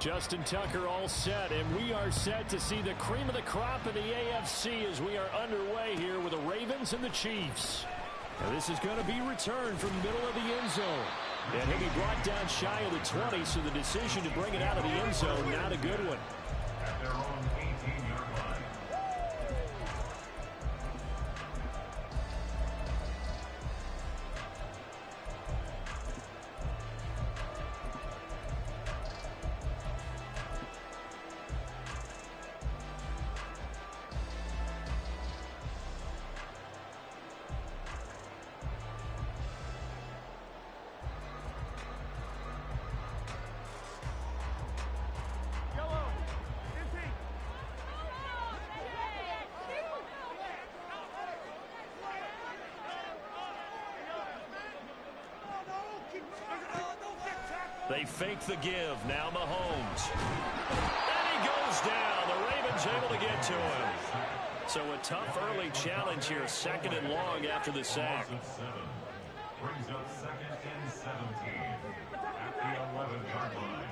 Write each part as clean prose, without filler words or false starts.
Justin Tucker all set, and we are set to see the cream of the crop of the AFC as we are underway here with the Ravens and the Chiefs. Now this is going to be returned from the middle of the end zone. And he'll be brought down shy of the 20, so the decision to bring it out of the end zone, not a good one. At their own 18-yard line. They fake the give. Now Mahomes. And he goes down. The Ravens able to get to him. So a tough early challenge here. 2nd and long after the sack. Brings up 2nd and 17 at the 11-yard line.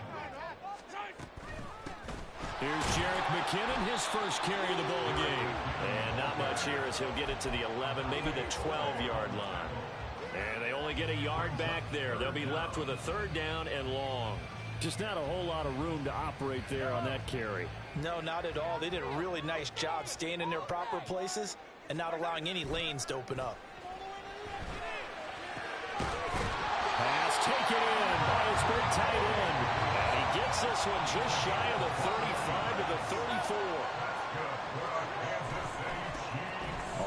Here's Jerick McKinnon, his first carry of the ball game. And not much here as he'll get it to the 11, maybe the 12-yard line. And they only get a yard back there. They'll be left with a 3rd down and long. Just not a whole lot of room to operate there on that carry. No, not at all. They did a really nice job staying in their proper places and not allowing any lanes to open up. Pass taken in by his big tight end. And he gets this one just shy of the 35 to the 34.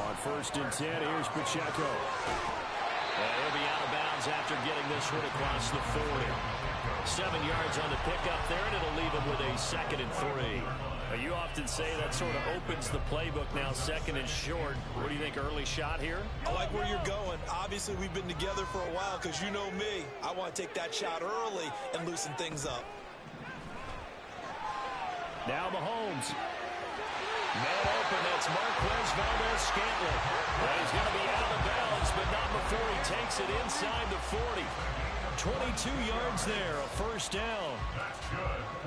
On 1st and 10, here's Pacheco. And he'll be out of bounds after getting this one across the 40. 7 yards on the pickup there, and it'll leave him with a 2nd and 3. Now, you often say that sort of opens the playbook now, 2nd and short. What do you think, early shot here? I like where you're going. Obviously, we've been together for a while because you know me. I want to take that shot early and loosen things up. Now Mahomes. Man open, that's Marquez Valdez-Scantling. Well, he's going to be out of bounds, but not before he takes it inside the 40. 22 yards there, a 1st down.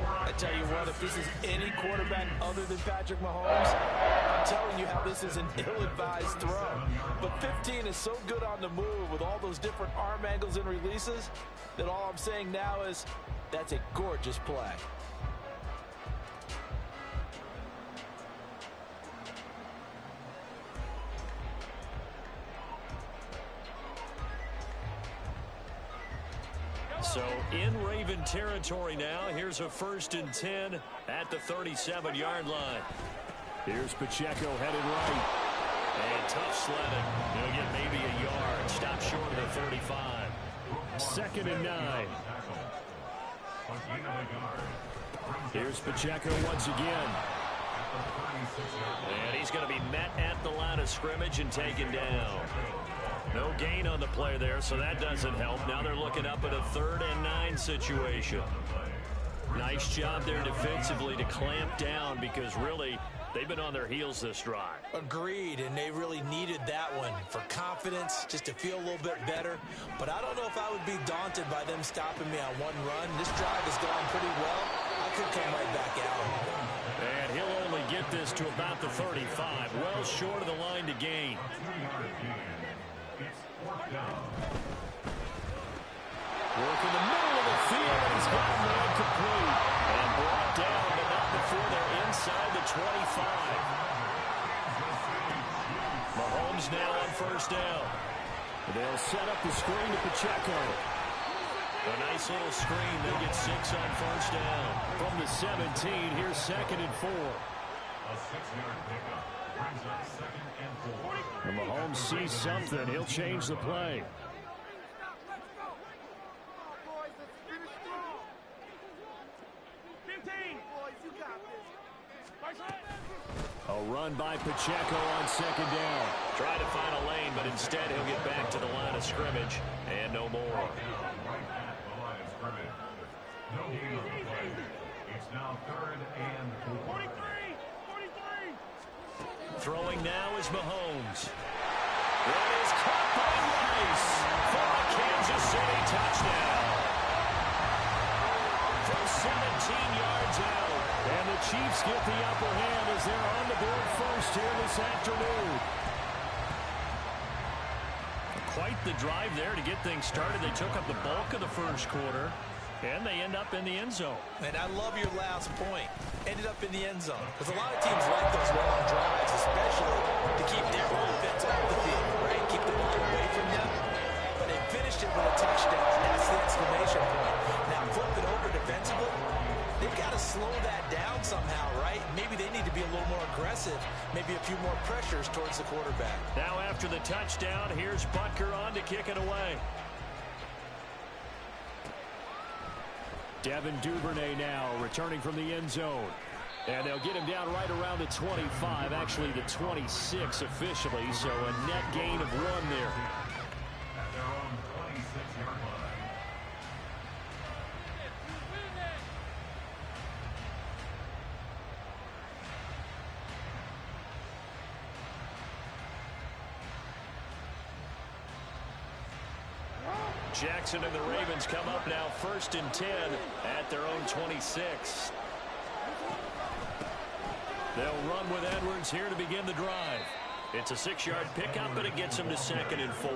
I tell you what, if this is any quarterback other than Patrick Mahomes, I'm telling you how this is an ill-advised throw. But 15 is so good on the move with all those different arm angles and releases that all I'm saying now is that's a gorgeous play. So in Raven territory now. Here's a 1st and 10 at the 37-yard line. Here's Pacheco headed right. And tough sledding. He'll get maybe a yard. Stop short of the 35. 2nd and 9. Here's Pacheco once again. And he's going to be met at the line of scrimmage and taken down. No gain on the play there, so that doesn't help. Now they're looking up at a 3rd and 9 situation. Nice job there defensively to clamp down because really they've been on their heels this drive. Agreed, and they really needed that one for confidence, just to feel a little bit better. But I don't know if I would be daunted by them stopping me on one run. This drive has gone pretty well. I could come right back out. And he'll only get this to about the 35, well short of the line to gain. Work in the middle of the field, and he's got a man complete. And brought down, but not before they're inside the 25. Mahomes now on 1st down. They'll set up the screen to Pacheco. A nice little screen. They'll get 6 on 1st down. From the 17, here's 2nd and 4. A 6-yard pickup brings up 2nd and 4. And Mahomes sees something. He'll change the play. A run by Pacheco on 2nd down. Trying to find a lane, but instead he'll get back to the line of scrimmage. And no more. Right at the line of scrimmage. No gain on the play. It's now 3rd and 4. 43! Throwing now is Mahomes. It is caught by Rice for a Kansas City touchdown. From 17 yards out. And the Chiefs get the upper hand as they're on the board first here this afternoon. Quite the drive there to get things started. They took up the bulk of the first quarter, and they end up in the end zone. And I love your last point. Ended up in the end zone. Because a lot of teams like those long drives, especially to keep their offense off the field, right? Keep the ball away from them. But they finished it with a touchdown. That's the exclamation point. Now flip it over defensively. They've got to slow that down somehow, right? Maybe they need to be a little more aggressive. Maybe a few more pressures towards the quarterback. Now after the touchdown, here's Butker on to kick it away. Devin Duvernay now returning from the end zone. And they'll get him down right around the 25, actually the 26 officially, so a net gain of 1 there. At their own 26-yard line. Jackson and the Ravens come up now 1st and 10 at their own 26. They'll run with Edwards here to begin the drive. It's a 6-yard pickup, but it gets him to 2nd and 4.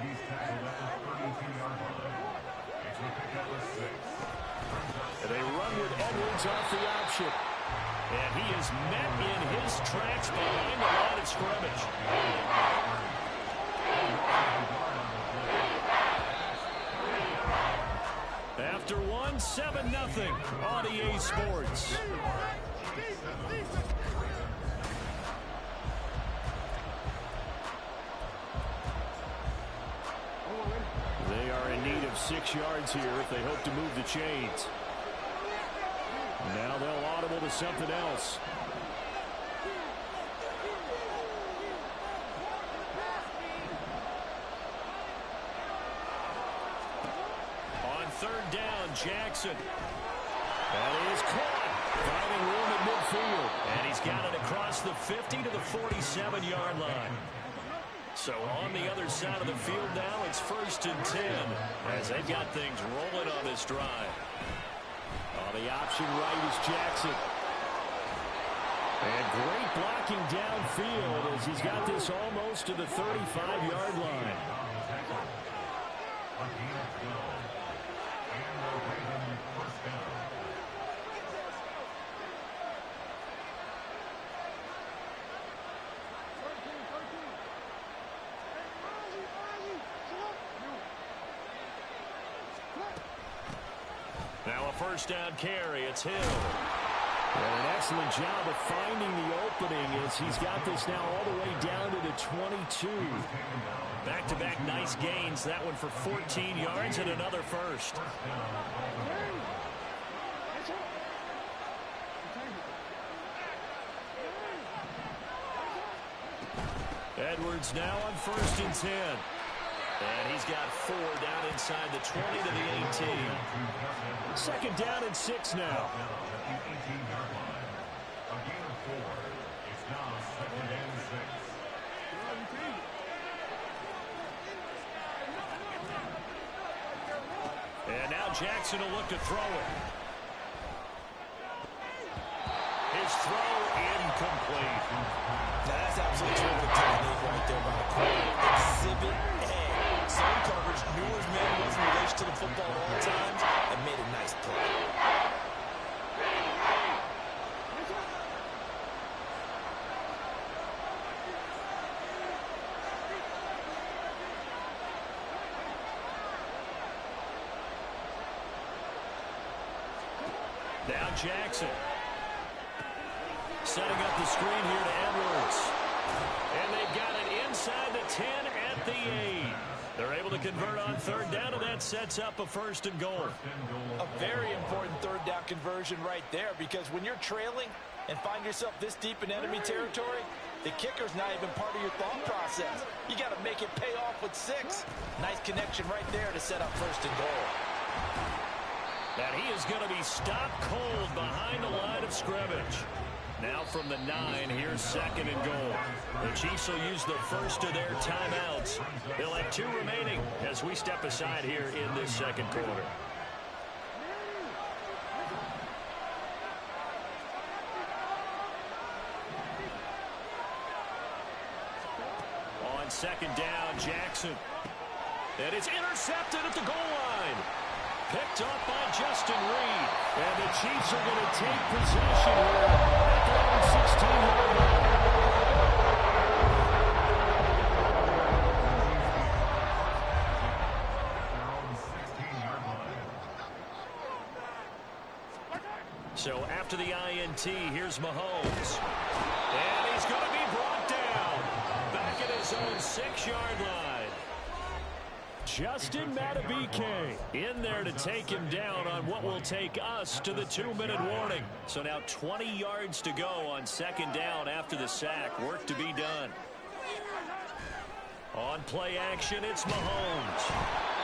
He's tackled at the 32-yard line. It's a pickup of 6. And they run with Edwards off the option. And he is met in his tracks behind the line of scrimmage. After 1, 7-0 on EA Sports. They are in need of 6 yards here if they hope to move the chains. Now they'll audible to something else. On 3rd down, Jackson. That is caught. Finding room at midfield. And he's got it across the 50 to the 47-yard line. So on the other side of the field now, it's 1st and 10 as they've got things rolling on this drive. The option right is Jackson. And great blocking downfield as he's got this almost to the 35-yard line. Now a 1st down carry. It's Hill. And an excellent job of finding the opening as he's got this now all the way down to the 22. Back-to-back nice gains. That one for 14 yards and another first. Edwards now on 1st and 10. And he's got 4 down inside the 20 to the 18. 2nd down and 6 now. And now Jackson will look to throw it. His throw incomplete. That's absolutely terrific technique right there by the quarterback. Exhibit A. Zone coverage, knew his man was in relation to the football at all times, and made a nice play. Now Jackson. Setting up the screen here to Edwards. And they've got it inside the 10 at the 8. They're able to convert on 3rd down, and that sets up a 1st and goal. A very important 3rd down conversion right there, because when you're trailing and find yourself this deep in enemy territory, the kicker's not even part of your thought process. You got to make it pay off with 6. Nice connection right there to set up 1st and goal. And he is going to be stopped cold behind the line of scrimmage. Now from the 9, here's 2nd and goal. They Chiefs will use the first of their timeouts. They'll have 2 remaining as we step aside here in this second quarter. On second down, Jackson. And it's intercepted at the goal line. Picked up by Justin Reed. And the Chiefs are going to take possession here at their own 16-yard line. So after the INT, here's Mahomes. And he's going to be brought down. Back at his own 6-yard line. Justin Madubuike in there to take him down on what will take us to the 2-minute warning. So now 20 yards to go on second down after the sack. Work to be done. On play action, it's Mahomes.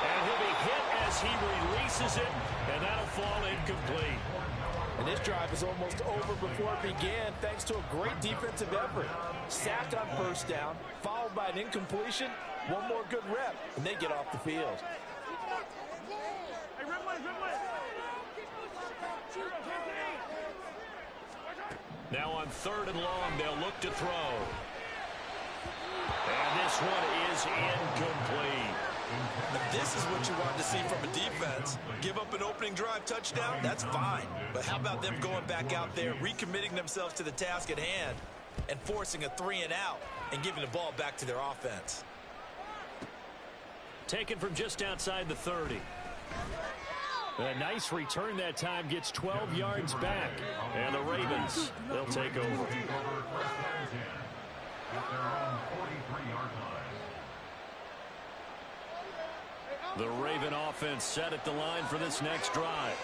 And he'll be hit as he releases it, and that'll fall incomplete. And this drive is almost over before it began thanks to a great defensive effort. Sack on first down, followed by an incompletion. One more good rep, and they get off the field. Now on 3rd and long, they'll look to throw. And this one is incomplete. This is what you want to see from a defense. Give up an opening drive touchdown, that's fine. But how about them going back out there, recommitting themselves to the task at hand, and forcing a 3-and-out and giving the ball back to their offense. Taken from just outside the 30. A nice return that time, gets 12 yards back. And the Ravens, they'll take over. The Raven offense set at the line for this next drive.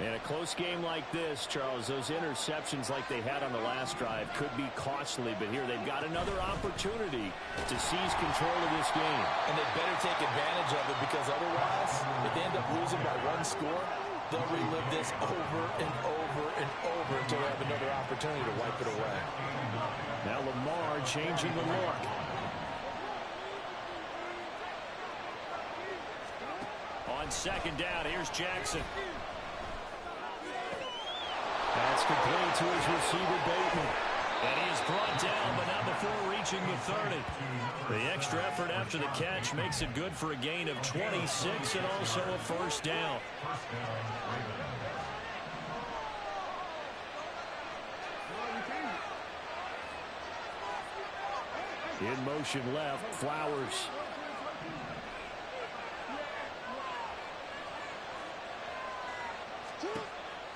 In a close game like this, Charles, those interceptions like they had on the last drive could be costly, but here they've got another opportunity to seize control of this game. And they better take advantage of it, because otherwise, if they end up losing by 1 score, they'll relive this over and over and over until they have another opportunity to wipe it away. Now Lamar changing the look. On second down, here's Jackson. That's complete to his receiver, Bateman. And he is brought down, but not before reaching the 30. The extra effort after the catch makes it good for a gain of 26 and also a first down. In motion left, Flowers.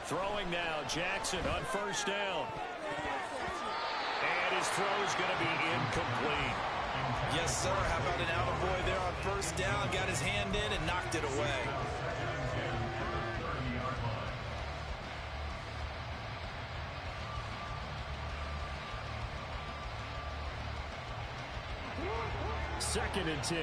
Throwing now, Jackson on first down. And his throw is going to be incomplete. Yes, sir. How about an attaboy there on first down? Got his hand in and knocked it away. Second and 10.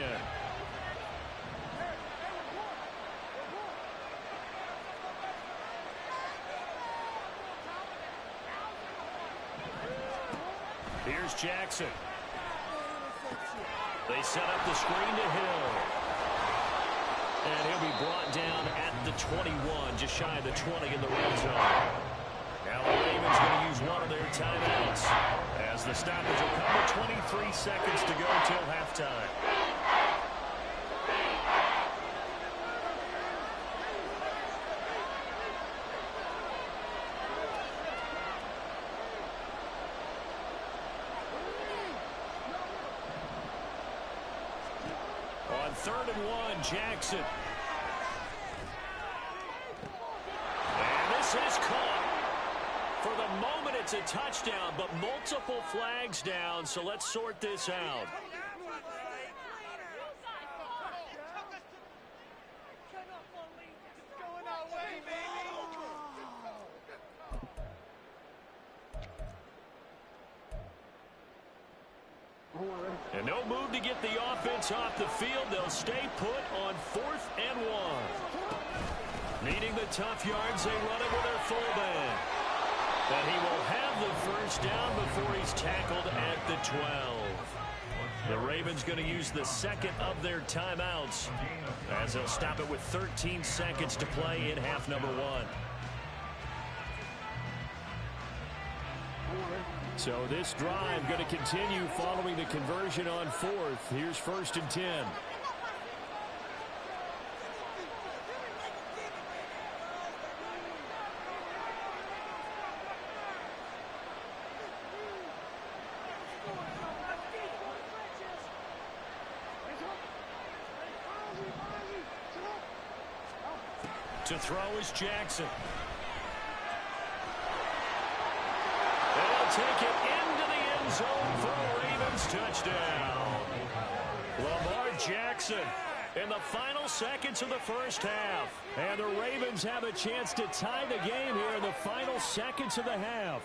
Here's Jackson. They set up the screen to Hill. And he'll be brought down at the 21, just shy of the 20 in the red zone. Now the Ravens going to use one of their timeouts as the stoppage will come with 23 seconds to go till halftime. On 3rd and 1, Jackson. And this is caught. For the moment, it's a touchdown, but multiple flags down, so let's sort this out. And no move to get the offense off the field. They'll stay put on 4th and 1. Needing the tough yards, they run it with their fullback. And he will have the first down before he's tackled at the 12. The Ravens going to use the second of their timeouts as they'll stop it with 13 seconds to play in half number 1. So this drive going to continue following the conversion on 4th. Here's 1st and 10. To throw is Jackson. They'll take it into the end zone for a Ravens touchdown. Lamar Jackson in the final seconds of the first half. And the Ravens have a chance to tie the game here in the final seconds of the half.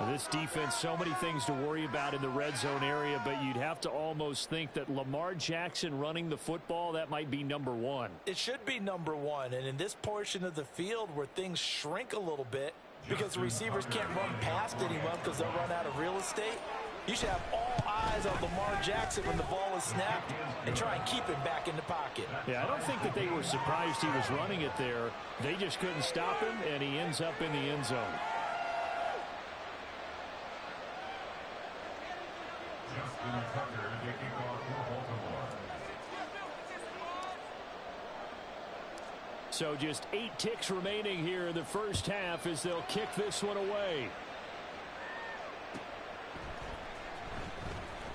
This defense, so many things to worry about in the red zone area, but you'd have to almost think that Lamar Jackson running the football, that might be number 1. It should be number 1, and in this portion of the field where things shrink a little bit because the receivers can't run past anyone because they'll run out of real estate, you should have all eyes on Lamar Jackson when the ball is snapped and try and keep him back in the pocket. Yeah, I don't think that they were surprised he was running it there. They just couldn't stop him, and he ends up in the end zone. So just 8 ticks remaining here in the first half as they'll kick this one away.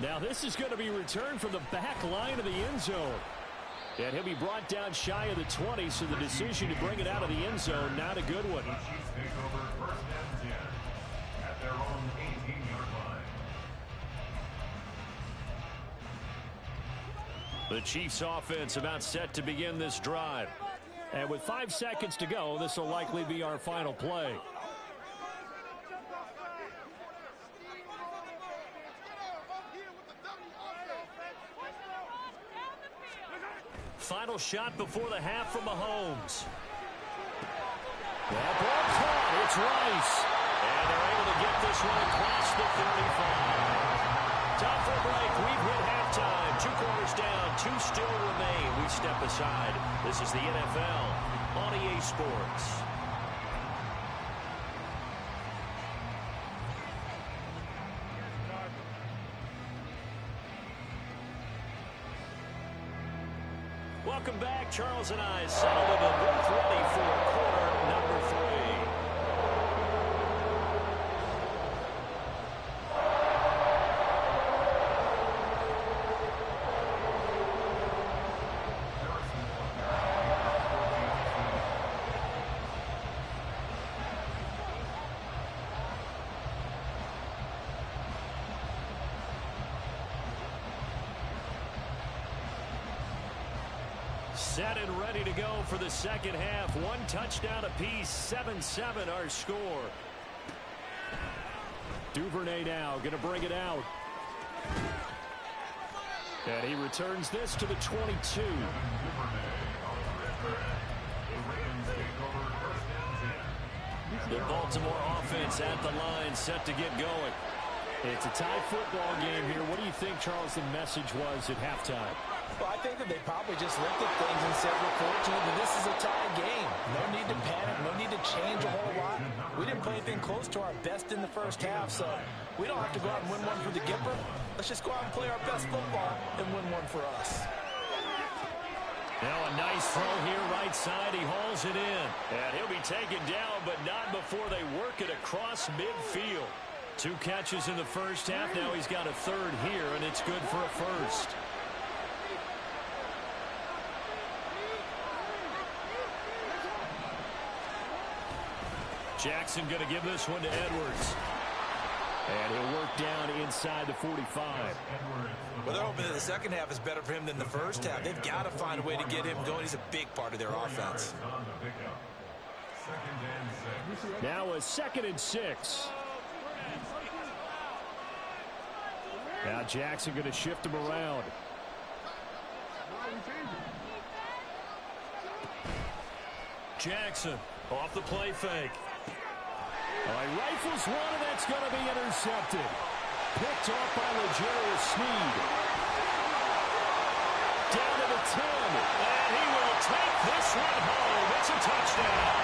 Now this is going to be returned from the back line of the end zone. And he'll be brought down shy of the 20, so the decision to bring it out of the end zone, not a good one. The Chiefs offense about set to begin this drive. And with 5 seconds to go, this will likely be our final play. Final shot before the half from Mahomes. That ball caught. It's Rice. And they're able to get this one across the 35. Time for a break. We've hit halftime. 2 quarters down. 2 still remain. We step aside. This is the NFL on EA Sports. Welcome back. Charles and I settled in the booth ready for quarter number 3. Set and ready to go for the second half. 1 touchdown apiece. 7-7 our score. Duvernay now going to bring it out. And he returns this to the 22. The Baltimore offense at the line, set to get going. It's a tie football game here. What do you think, Charles, the message was at halftime? Well, I think that they probably just looked at things and said, we're fortunate that this is a tie game. No need to panic. No need to change a whole lot. We didn't play anything close to our best in the first half, so we don't have to go out and win one for the Gipper. Let's just go out and play our best football and win one for us. Now a nice throw here right side. He hauls it in. And he'll be taken down, but not before they work it across midfield. 2 catches in the first half. Now he's got a 3rd here, and it's good for a 1st. Jackson going to give this one to Edwards. And he'll work down inside the 45. Well, they're hoping that the second half is better for him than the first half. They've got to find a way to get him going. He's a big part of their offense. Now a 2nd and 6. Now Jackson going to shift him around. Jackson off the play fake. He rifles one, and that's going to be intercepted. Picked off by L'Jarius Sneed. down to the 10. And he will take this one home. It's a touchdown.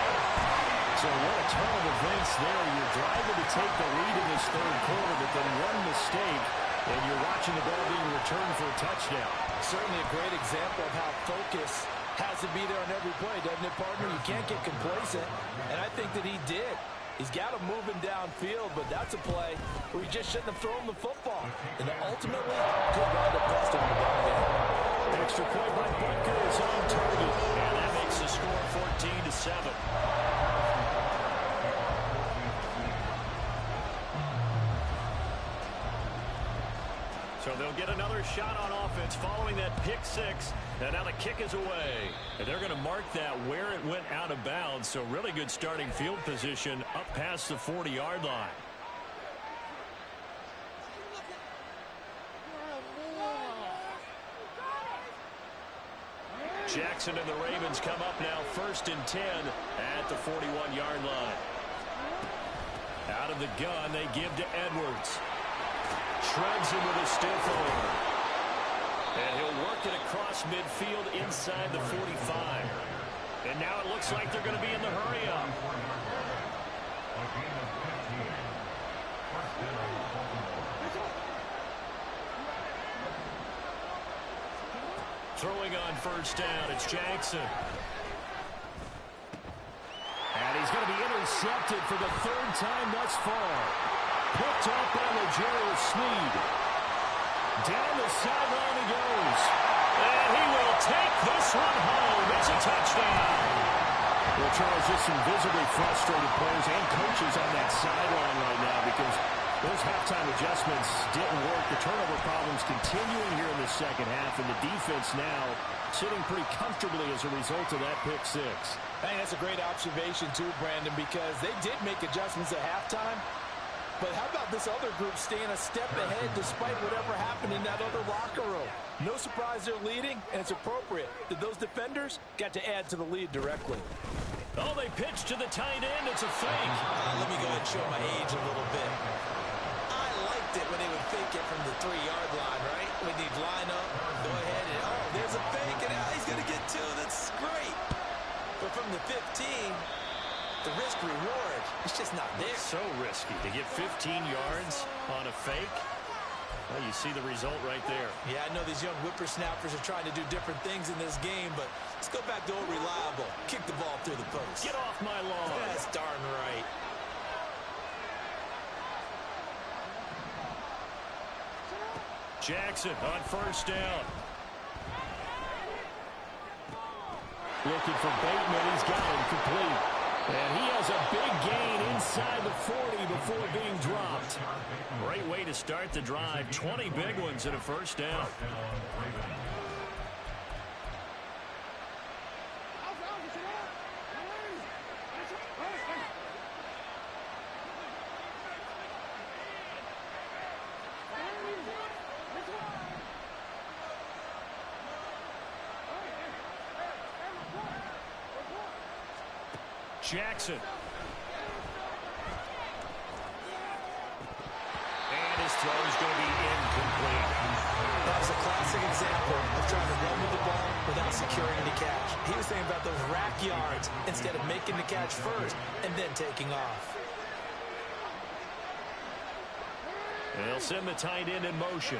So what a turn of events there. You're driving to take the lead in this third quarter, but then one mistake, and you're watching the ball being returned for a touchdown. Certainly a great example of how focus has to be there on every play, doesn't it, partner? You can't get complacent, and I think that he did. He's got him moving downfield, but that's a play where he just shouldn't have thrown the football. And ultimately, good run to bust him in the ball game. Extra point by Butker is on target, and that makes the score 14-7. So they'll get another shot on offense following that pick six. And now the kick is away. And they're going to mark that where it went out of bounds. So really good starting field position up past the 40-yard line. Jackson and the Ravens come up now 1st and 10 at the 41-yard line. Out of the gun, they give to Edwards. Shreds him with a stiff arm. And he'll work it across midfield inside the 45. And now it looks like they're going to be in the hurry-up. Throwing on 1st down, it's Jackson. And he's going to be intercepted for the 3rd time thus far. Picked up by L'Jarius Sneed. Down the sideline he goes. And he will take this one home. It's a touchdown. Well, Charles, just some visibly frustrated players and coaches on that sideline right now because those halftime adjustments didn't work. The turnover problems continuing here in the second half, and the defense now sitting pretty comfortably as a result of that pick six. I think that's a great observation, too, Brandon, because they did make adjustments at halftime. But how about this other group staying a step ahead despite whatever happened in that other locker room? No surprise they're leading, and it's appropriate that those defenders got to add to the lead directly. Oh, they pitch to the tight end. It's a fake. Let me go ahead and show my age a little bit. I liked it when they would fake it from the 3-yard line, right? When they'd line up, go ahead, and oh, there's a fake, and he's going to get 2. That's great. But from the 15... the risk-reward, it's just not there. So risky to get 15 yards on a fake. Well, you see the result right there. Yeah, I know these young whippersnappers are trying to do different things in this game, but let's go back to old reliable. Kick the ball through the post. Get off my lawn. That's darn right. Jackson on 1st down. Looking for Bateman. He's got him complete. And he has a big gain inside the 40 before being dropped. Great way to start the drive. 20 big ones and a 1st down. Jackson. And his throw is going to be incomplete. That was a classic example of trying to run with the ball without securing the catch. He was thinking about those rack yards instead of making the catch first and then taking off. And they'll send the tight end in motion.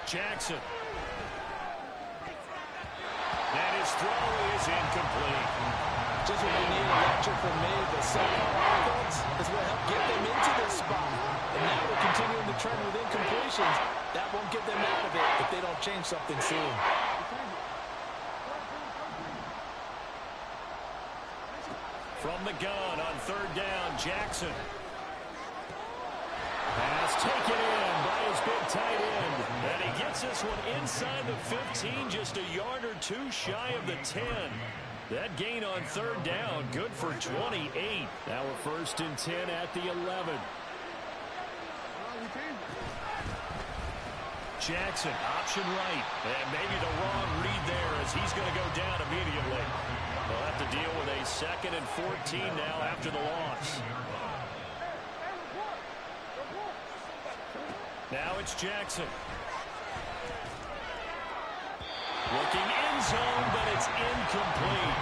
Jackson. And his throw is incomplete. Just what they need, a lecture from me. The second offense is what helped get them into this spot. And now we're continuing the trend with incompletions. That won't get them out of it if they don't change something soon. From the gun on 3rd down, Jackson. Pass taken in by his big tight end. And he gets this one inside the 15, just a yard or 2 shy of the 10. That gain on 3rd down, good for 28. Now we're 1st and 10 at the 11. Jackson, option right. And maybe the wrong read there as he's going to go down immediately. They'll have to deal with a 2nd and 14 now after the loss. Now it's Jackson. Looking end zone, but it's incomplete.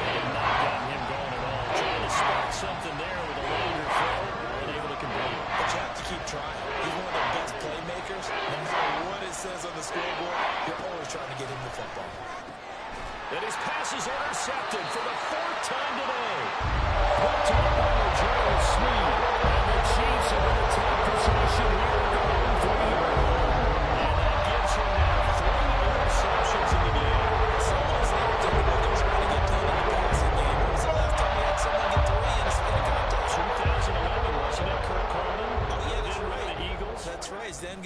And not getting him going at all. Trying to spark something there with a longer throw. Unable to complete it. But you have to keep trying. He's one of the best playmakers. No matter what it says on the scoreboard, you're always trying to get him the football. And his pass is intercepted for the 4th time today. Picked up by Joel Snead. And the Chiefs are going to take possession here going for the And that gives him now 3 interceptions in the game. Someone's not doing what they're trying to get done in the passing game. When was the last time we had someone get 3 in a span of contact? 2011, wasn't it, Kirk Coleman? Oh, yeah, that's Then right. with the Eagles. That's right. He's then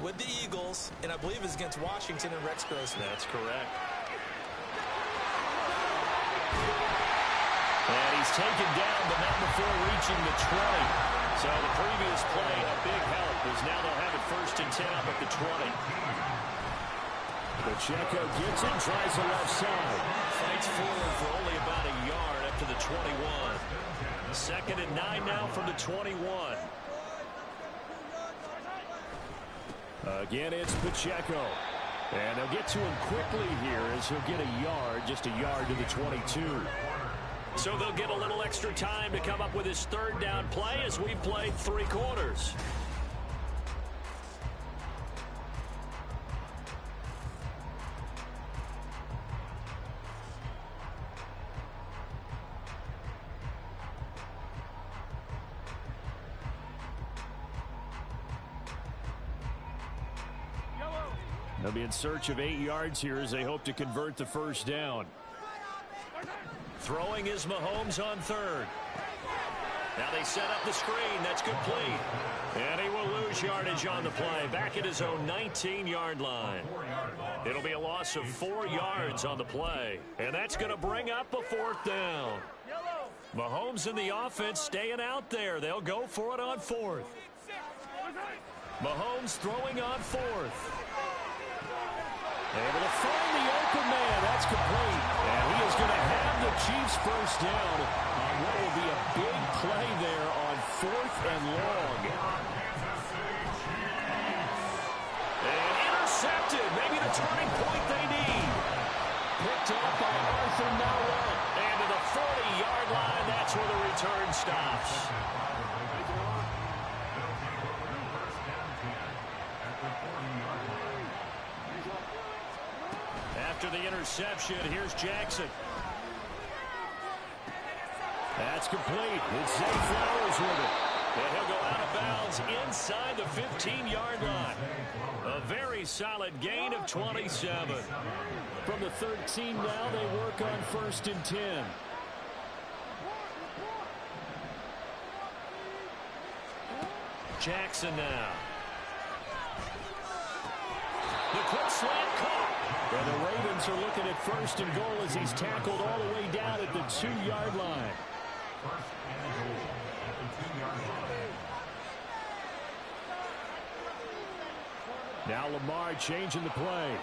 with the Eagles, and I believe it's against Washington and Rex Grossman. That's correct. And he's taken down, but not before reaching the 20. So the previous play, a big help, as now they'll have it 1st and 10 up at the 20. Pacheco gets it, tries the left side. Fights forward for only about a yard up to the 21. 2nd and 9 now from the 21. Again, it's Pacheco. And they'll get to him quickly here as he'll get a yard, just a yard to the 22. So they'll get a little extra time to come up with his 3rd down play as we played 3 quarters. They'll be in search of 8 yards here as they hope to convert the 1st down. Throwing is Mahomes on 3rd. Now they set up the screen. That's complete. And he will lose yardage on the play. Back at his own 19-yard line. It'll be a loss of 4 yards on the play. And that's going to bring up a 4th down. Mahomes and the offense staying out there. They'll go for it on 4th. Mahomes throwing on 4th. Able to find the open man. That's complete. And he is going to have the Chiefs 1st down on what will be a big play there on 4th and long. And intercepted. Maybe the turning point they need. Picked up by Arthur Mauret. And to the 40-yard line, that's where the return stops. After the interception, here's Jackson. That's complete. It's Zay Flowers with it. And he'll go out of bounds inside the 15-yard line. A very solid gain of 27. From the 13 now, they work on 1st and 10. Jackson now. The quick slant caught. And the Ravens are looking at 1st and goal as he's tackled all the way down at the 2-yard line. 1st and goal at the 2-yard line. Now Lamar changing the play.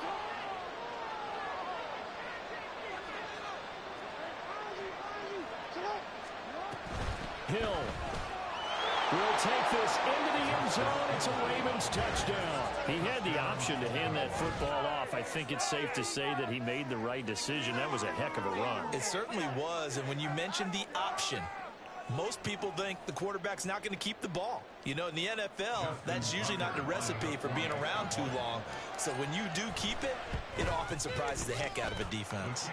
Hill will take this into the end zone. It's a Ravens touchdown. He had the option to hand that football off. I think it's safe to say that he made the right decision. That was a heck of a run. It certainly was. And when you mentioned the option, most people think the quarterback's not going to keep the ball. You know, in the NFL, that's usually not the recipe for being around too long. So when you do keep it, it often surprises the heck out of a defense.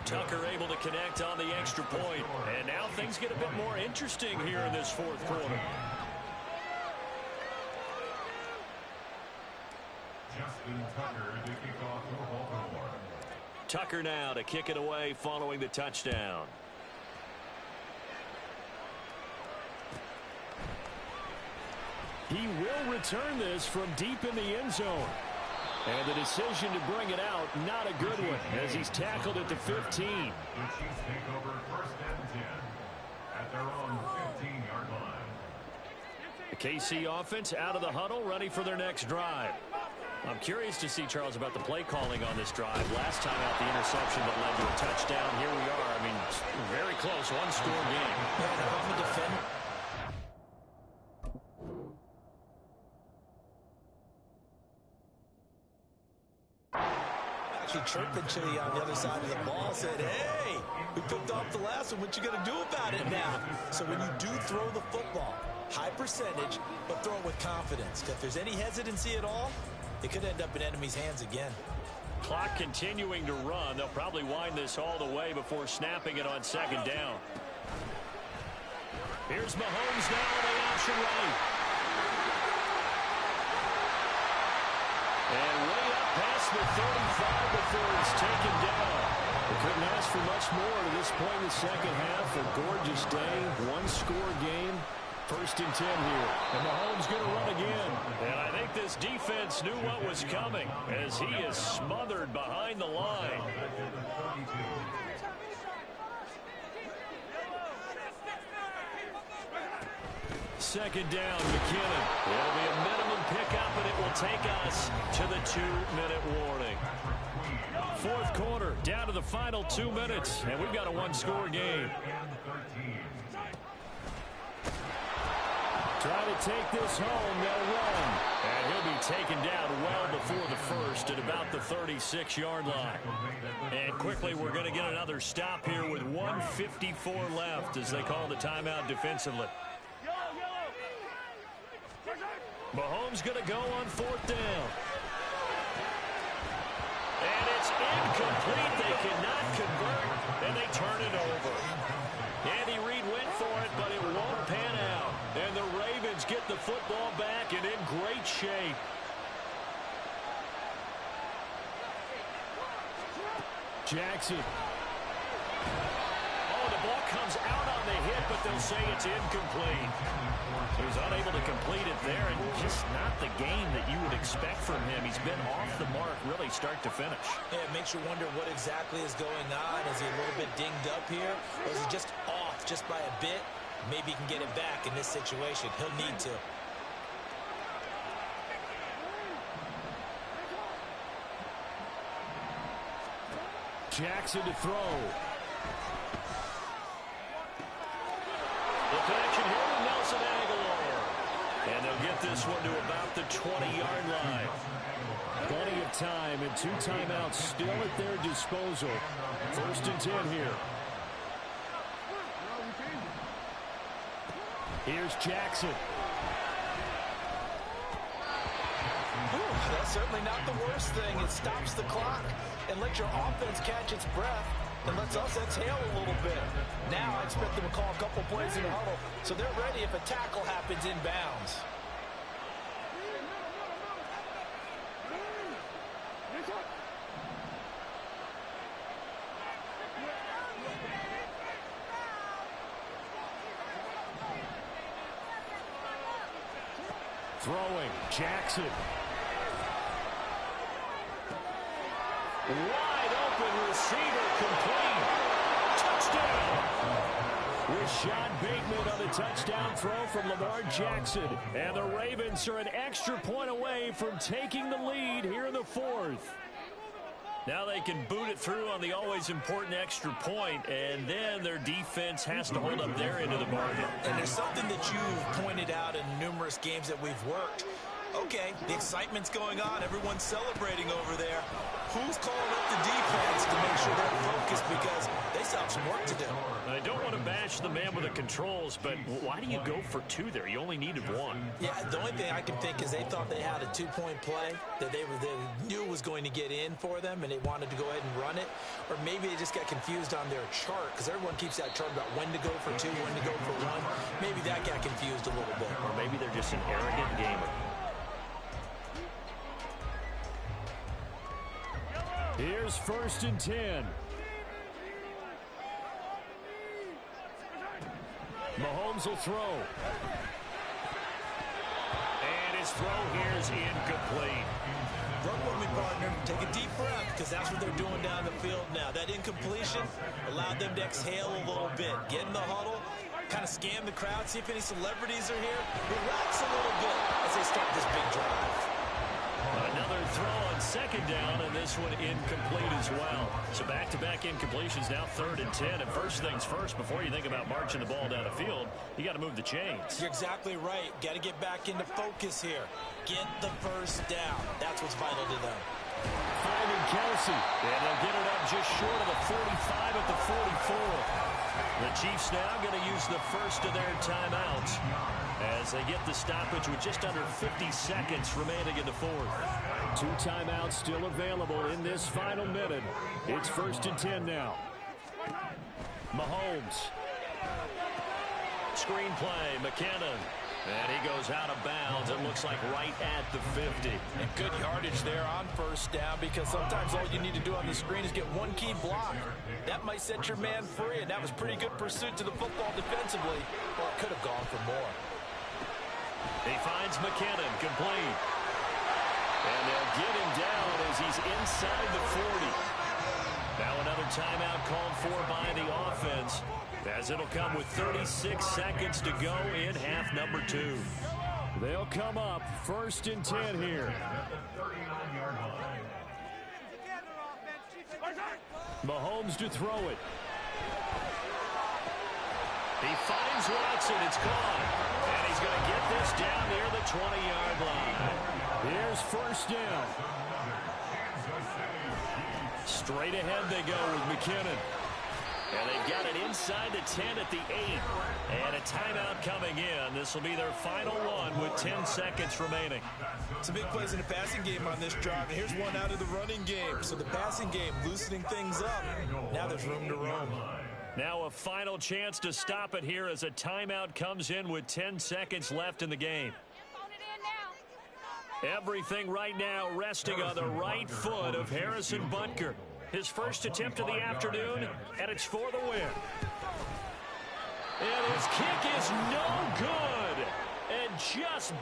Tucker able to connect on the extra point. And now things get a bit more interesting here in this 4th quarter. Justin Tucker to kick off for Baltimore. Tucker now to kick it away following the touchdown. He will return this from deep in the end zone. And the decision to bring it out, not a good one, as he's tackled at the 15. The Chiefs take over 1st and 10 at their own 15-yard line. The KC offense out of the huddle, ready for their next drive. I'm curious to see, Charles, about the play calling on this drive. Last time out, the interception that led to a touchdown. Here we are. I mean, very close, one-score game. actually chirping to you on the other side of the ball, said, hey, we picked off the last one. What you going to do about it now? So when you do throw the football, high percentage, but throw it with confidence. If there's any hesitancy at all, it could end up in enemy's hands again. Clock continuing to run. They'll probably wind this all the way before snapping it on second down. Here's Mahomes now on the option right. And way up past the 35 before it's taken down. They couldn't ask for much more to this point in the second half. A gorgeous day, one-score game. 1st and 10 here. And Mahomes going to run again. And I think this defense knew what was coming as he is smothered behind the line. Second down, McKinnon. It'll be a minimum pickup, and it will take us to the 2-minute warning. 4th quarter, down to the final 2 minutes, and we've got a one-score game. Try to take this home, they'll run. And he'll be taken down well before the first at about the 36-yard line. And quickly, we're going to get another stop here with 1:54 left as they call the timeout defensively. Mahomes going to go on 4th down. And it's incomplete. They cannot convert, and they turn it over. Andy Reid went for it, but it won't pan out. And the Ravens get the football back and in great shape. Jackson. Oh, the ball comes out on the hit, but they'll say it's incomplete. He was unable to complete it there, and just not the game that you would expect from him. He's been off the mark really start to finish. Yeah, it makes you wonder what exactly is going on. Is he a little bit dinged up here? Or is he just off just by a bit? Maybe he can get it back in this situation. He'll need to. Jackson to throw. The connection here with Nelson Aguilar. And they'll get this one to about the 20-yard line. Plenty of time and 2 timeouts still at their disposal. 1st and 10 here. Here's Jackson. That's certainly not the worst thing. It stops the clock and lets your offense catch its breath and lets us exhale a little bit. Now I expect them to call a couple plays in the huddle so they're ready if a tackle happens in bounds. Throwing, Jackson. Wide open receiver, complete. Touchdown. Rashad Bateman on the touchdown throw from Lamar Jackson. And the Ravens are an extra point away from taking the lead here in the 4th. Now they can boot it through on the always important extra point, and then their defense has to hold up their end of the bargain. And there's something that you've pointed out in numerous games that we've worked. Okay, the excitement's going on. Everyone's celebrating over there. Who's calling up the defense to make sure they're focused because they still have some work to do? I don't want to bash the man with the controls, but why do you go for 2 there? You only needed 1. Yeah, the only thing I can think is they thought they had a 2-point play that they knew was going to get in for them, and they wanted to go ahead and run it. Or maybe they just got confused on their chart because everyone keeps that chart about when to go for 2, when to go for 1. Maybe that got confused a little bit. Or maybe they're just an arrogant gamer. Here's 1st and 10. Mahomes will throw. And his throw here is incomplete. Run with me, partner. Take a deep breath because that's what they're doing down the field now. That incompletion allowed them to exhale a little bit. Get in the huddle, kind of scan the crowd, see if any celebrities are here. Relax a little bit as they start this big drive. Another throw on second down, and this one incomplete as well. So back-to-back incompletions, now 3rd and 10. And first things first, before you think about marching the ball down the field, you got to move the chains. You're exactly right. Got to get back into focus here. Get the first down. That's what's vital to them. Finding Kelsey. And they'll get it up just short of the 45 at the 44. The Chiefs now going to use the first of their timeouts as they get the stoppage with just under 50 seconds remaining in the fourth. 2 timeouts still available in this final minute. It's 1st and 10 now. Mahomes. Screen play, McKinnon. And he goes out of bounds. It looks like right at the 50. And good yardage there on first down, because sometimes all you need to do on the screen is get one key block. That might set your man free, and that was pretty good pursuit to the football defensively. Well, it could have gone for more. He finds McKinnon, complete. And they'll get him down as he's inside the 40. Now another timeout called for by the offense, as it'll come with 36 seconds to go in half number 2. They'll come up 1st and 10 here. Mahomes to throw it. He finds Watson. It's caught. And he's going to get this down near the 20-yard line. Here's 1st down. Straight ahead they go with McKinnon. And they've got it inside the 10 at the 8. And a timeout coming in. This will be their final one with 10 seconds remaining. Some big plays in the passing game on this drive. And here's one out of the running game. So the passing game loosening things up. Now there's room to roam. Now a final chance to stop it here as a timeout comes in with 10 seconds left in the game. Everything right now resting on the right foot of Harrison Butker. His first attempt of the afternoon, and it's for the win. And his kick is no good. And just